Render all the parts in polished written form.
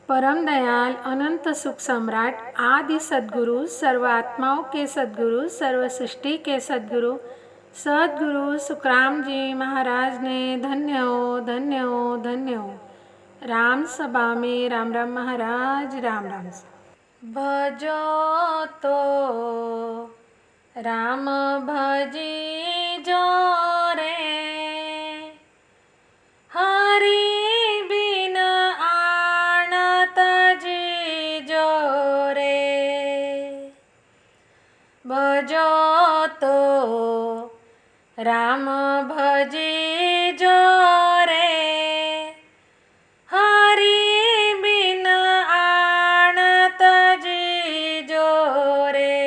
परम दयाल अनंत सुख सम्राट आदि सद्गुरु, सर्व आत्माओं के सद्गुरु, सर्व सृष्टि के सद्गुरु सद्गुरु सुखराम जी महाराज ने धन्य हो, धन्य हो, धन्य हो। राम सभा में राम राम महाराज, राम राम। भजो तो राम भजी जो रे, हरि बिन आणत जी जो रे। भजो तो राम भजी जो रे, हरि बिन आणत जी जो रे।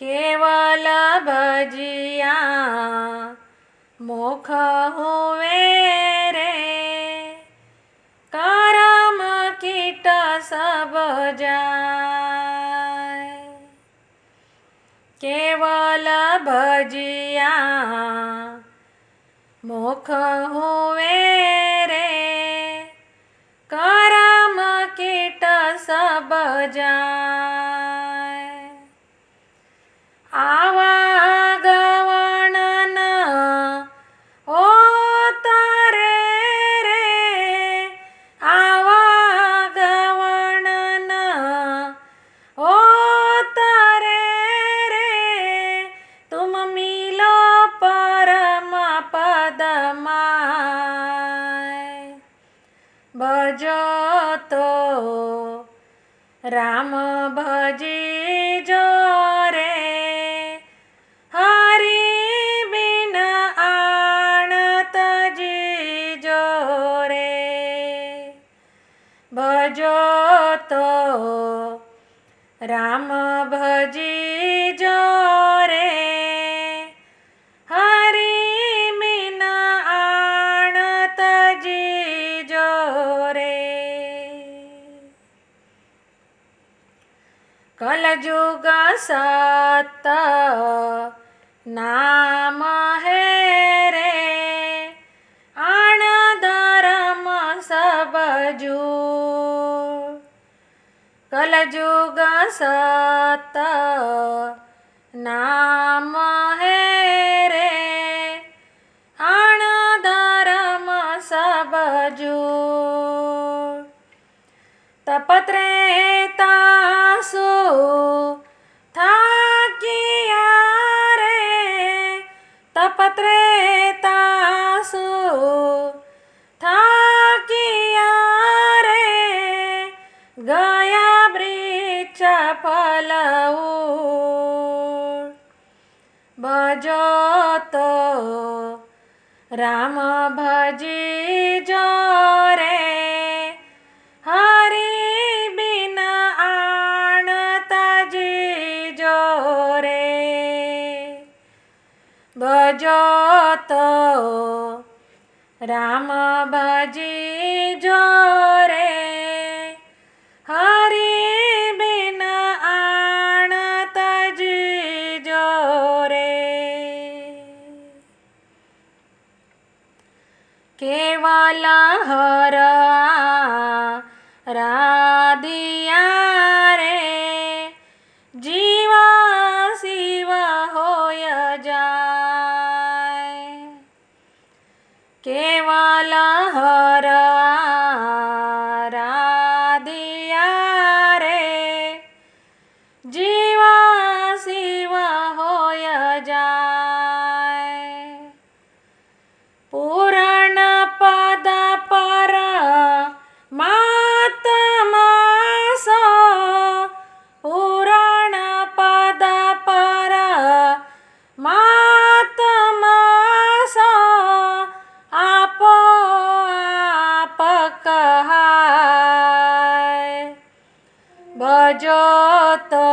केवल भजिया मुख हुए रे, करम कीट सब जाय। केवल भजिया मुख हुए रे, करम कीट सब जाय। आवागमन ओतरे रे, आवागमन ओतरे रे, तुम मिलो परम पद माय। भजो तो राम भजी जो रे, हरि बिन आणत जी जो रे। भजो तो राम भजी जो रे, हरि बिन आणत जी जो रे। कलयुग सत नाम है रे, आण धर्म सब जूर। कलयुग सत नाम है रे, आण धर्म सब जूर। तपत्रेता सु थाकिया रे, तपत्रेता सु थाकिया रे, गया वृक्ष फल ऊर। भजो तो राम भजी जो रे, हरि बिन आणत जी जो रे। भजो तो राम भजी जो रे, हरि बिन आणत जी जो रे। केवल हर राधिया रे, जीव शिव होय जाय। केवल हर राधिया रे, जीव शिव होय जाय। पूर्ण पद पर मात्मा सो, पूर्ण पद पर मात्मा सो, आपो आप कहाय। भजो तो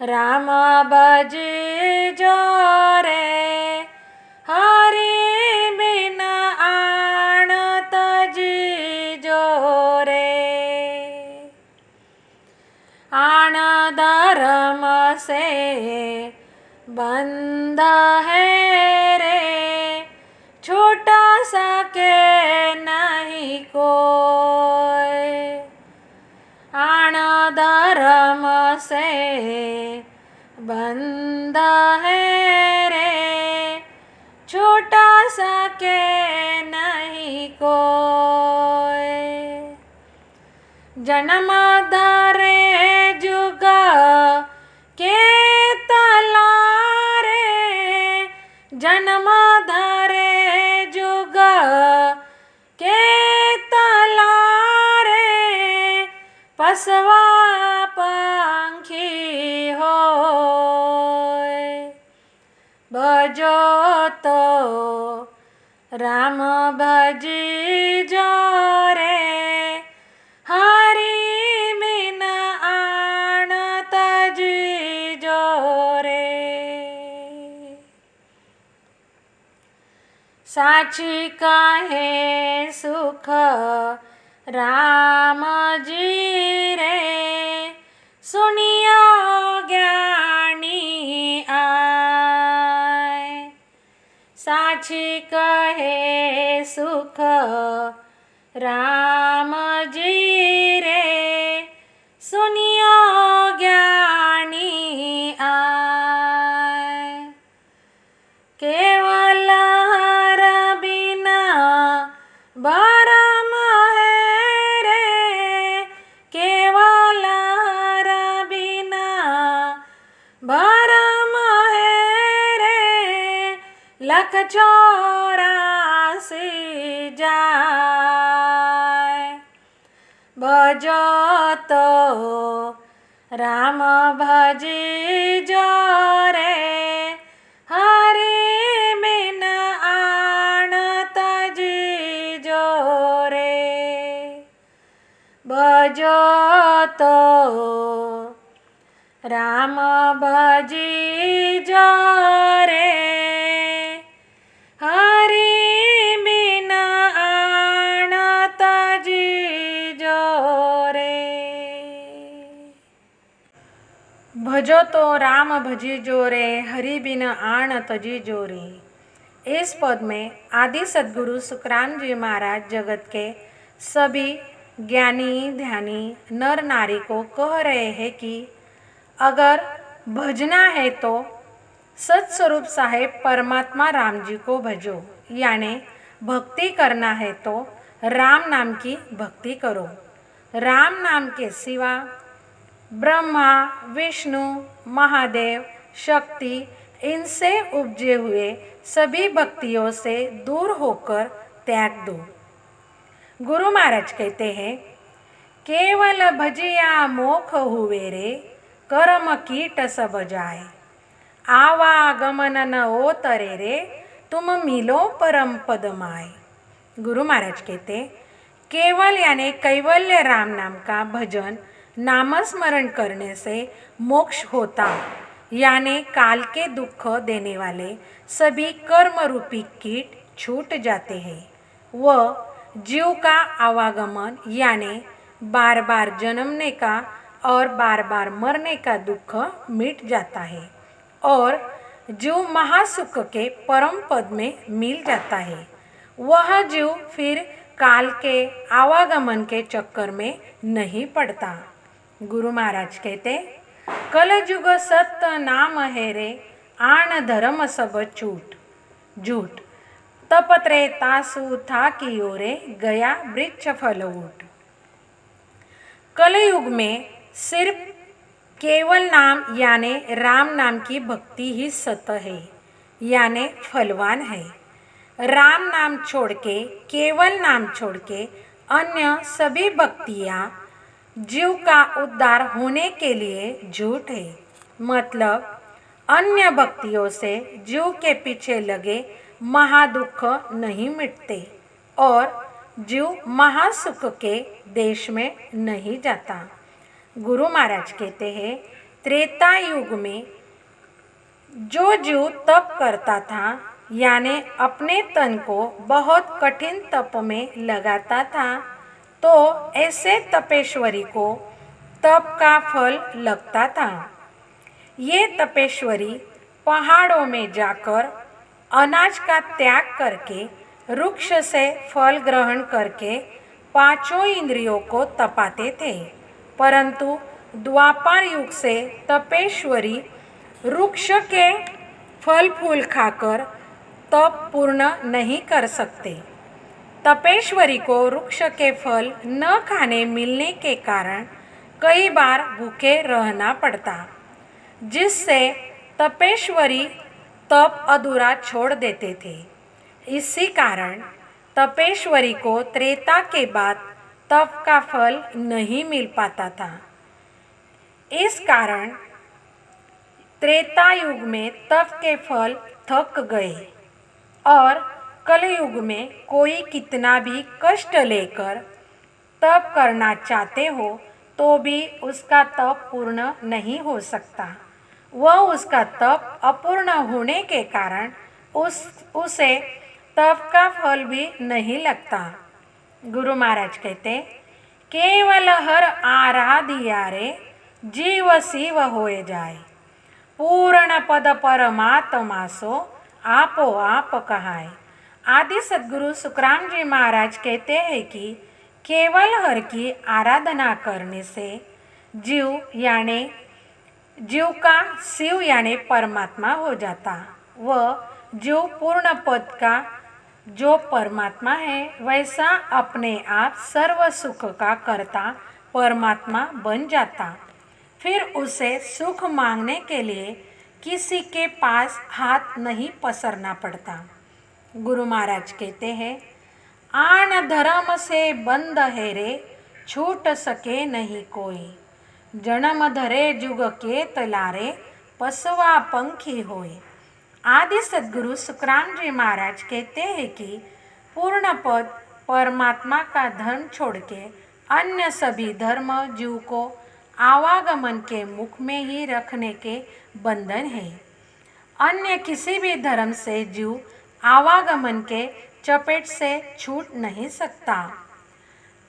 राम भजी जो रे, हरि बिन आणत जी जो रे। आण धर्म से बंध है रे, छूट सके नहीं बंदा है रे छोटा सा के नहीं कोई, जन्म धारे जुग के तलारे, जन्म धारे जुग के तलारे, पसवा पंखी होय, भजो तो राम भजी जो रे, हरि बिन आण तजी जो रे, साची कहे सुख राम जी रे, सुनियो ज्ञानी आय, साची कहे सुख राम जी रे, सुनियो ज्ञानी आय, केवल हर बिना भरम है रे, केवल हर बिना भरम है रे, लख 84 जाय, भजो तो राम भजी जो रे, हरि बिन आण तजी जो रे, भजो तो राम भजी जो रे, हरि बिन आण तजी जो रे। भजो तो राम भजी जो रे, हरि बिन आण तजी जो रे। इस पद में आदि सद्गुरु सुखराम जी महाराज जगत के सभी ज्ञानी ध्यानी नर नारी को कह रहे हैं कि अगर भजना है तो सत्स्वरूप साहेब परमात्मा राम जी को भजो, यानी भक्ति करना है तो राम नाम की भक्ति करो। राम नाम के सिवा ब्रह्मा विष्णु महादेव शक्ति इनसे उपजे हुए सभी भक्तियों से दूर होकर त्याग दो। गुरु महाराज कहते हैं, केवल भजिया मोख हुए रे, कर्म कीट सब जाए, आवागमन न ओ तरे रे, तुम मिलो परम पद माए। गुरु महाराज कहते, केवल यानी कैवल्य राम नाम का भजन नामस्मरण करने से मोक्ष होता, यानी काल के दुख देने वाले सभी कर्म रूपी कीट छूट जाते हैं। वह जीव का आवागमन यानी बार बार जन्मने का और बार बार मरने का दुख मिट जाता है और जीव महासुख के परम पद में मिल जाता है। वह जीव फिर काल के आवागमन के चक्कर में नहीं पड़ता। गुरु महाराज कहते, कलयुग सत्य नाम है रे, आन धर्म सब झूठ, तपत्रे तासु था की ओरे, गया वृक्ष फल उठ। कलयुग में सिर्फ केवल नाम यानी राम नाम की भक्ति ही सत्य है, यानी फलवान है। राम नाम छोड़ के, केवल नाम छोड़ के अन्य सभी भक्तियाँ जीव का उद्धार होने के लिए झूठ है। मतलब अन्य भक्तियों से जीव के पीछे लगे महादुख नहीं मिटते और जीव महासुख के देश में नहीं जाता। गुरु महाराज कहते हैं, त्रेता युग में जो जीव तप करता था यानी अपने तन को बहुत कठिन तप में लगाता था, तो ऐसे तपेश्वरी को तप का फल लगता था। ये तपेश्वरी पहाड़ों में जाकर अनाज का त्याग करके, वृक्ष से फल ग्रहण करके पांचों इंद्रियों को तपाते थे। परंतु द्वापर युग से तपेश्वरी वृक्ष के फल फूल खाकर तप पूर्ण नहीं कर सकते। तपेश्वरी को वृक्ष के फल न खाने मिलने के कारण कई बार भूखे रहना पड़ता, जिससे तपेश्वरी तप अधूरा छोड़ देते थे। इसी कारण तपेश्वरी को त्रेता के बाद तप का फल नहीं मिल पाता था। इस कारण त्रेता युग में तप के फल थक गए और कलयुग में कोई कितना भी कष्ट लेकर तप करना चाहते हो तो भी उसका तप पूर्ण नहीं हो सकता। वह उसका तप अपूर्ण होने के कारण उसे तप का फल भी नहीं लगता। गुरु महाराज कहते, केवल हर आराधिया रे जीव शिव होए जाए, पूर्ण पद परमात्मा सो आपो आप कहाय। आदि सद्गुरु सुखराम जी महाराज कहते हैं कि केवल हर की आराधना करने से जीव का शिव यानी परमात्मा हो जाता। वह जीव पूर्ण पद का जो परमात्मा है वैसा अपने आप सर्व सुख का कर्ता परमात्मा बन जाता। फिर उसे सुख मांगने के लिए किसी के पास हाथ नहीं पसरना पड़ता। गुरु महाराज कहते हैं, आन धर्म से बंद है रे, छूट सके नहीं कोई, जन्म धरे जुग के तलारे, पसवा पंखी होए। आदि सद्गुरु सुखराम जी महाराज कहते हैं कि पूर्ण पद परमात्मा का धर्म छोड़ के अन्य सभी धर्म जीव को आवागमन के मुख में ही रखने के बंधन है। अन्य किसी भी धर्म से जीव आवागमन के चपेट से छूट नहीं सकता।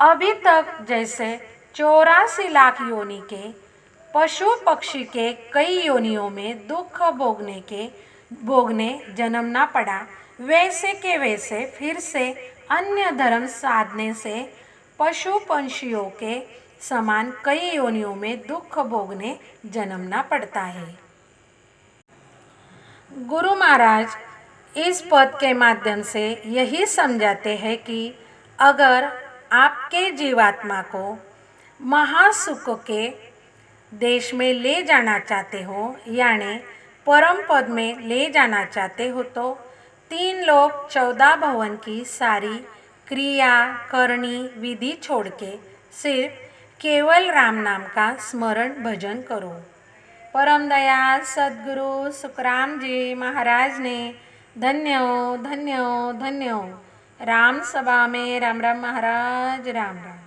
अभी तक जैसे 84 लाख योनि के पशु पक्षी के कई योनियों में दुख भोगने जन्मना पड़ा, वैसे के वैसे फिर से अन्य धर्म साधने से पशु पंछियों के समान कई योनियों में दुख भोगने जन्मना पड़ता है। गुरु महाराज इस पद के माध्यम से यही समझाते हैं कि अगर आपके जीवात्मा को महासुख के देश में ले जाना चाहते हो यानी परम पद में ले जाना चाहते हो तो 3 लोक 14 भवन की सारी क्रिया करनी विधि छोड़ के सिर्फ केवल राम नाम का स्मरण भजन करो। परम दयाल सद्गुरु सुखराम जी महाराज ने धन्य हो धन्य हो धन्य हो। राम सभा में राम राम महाराज, राम राम।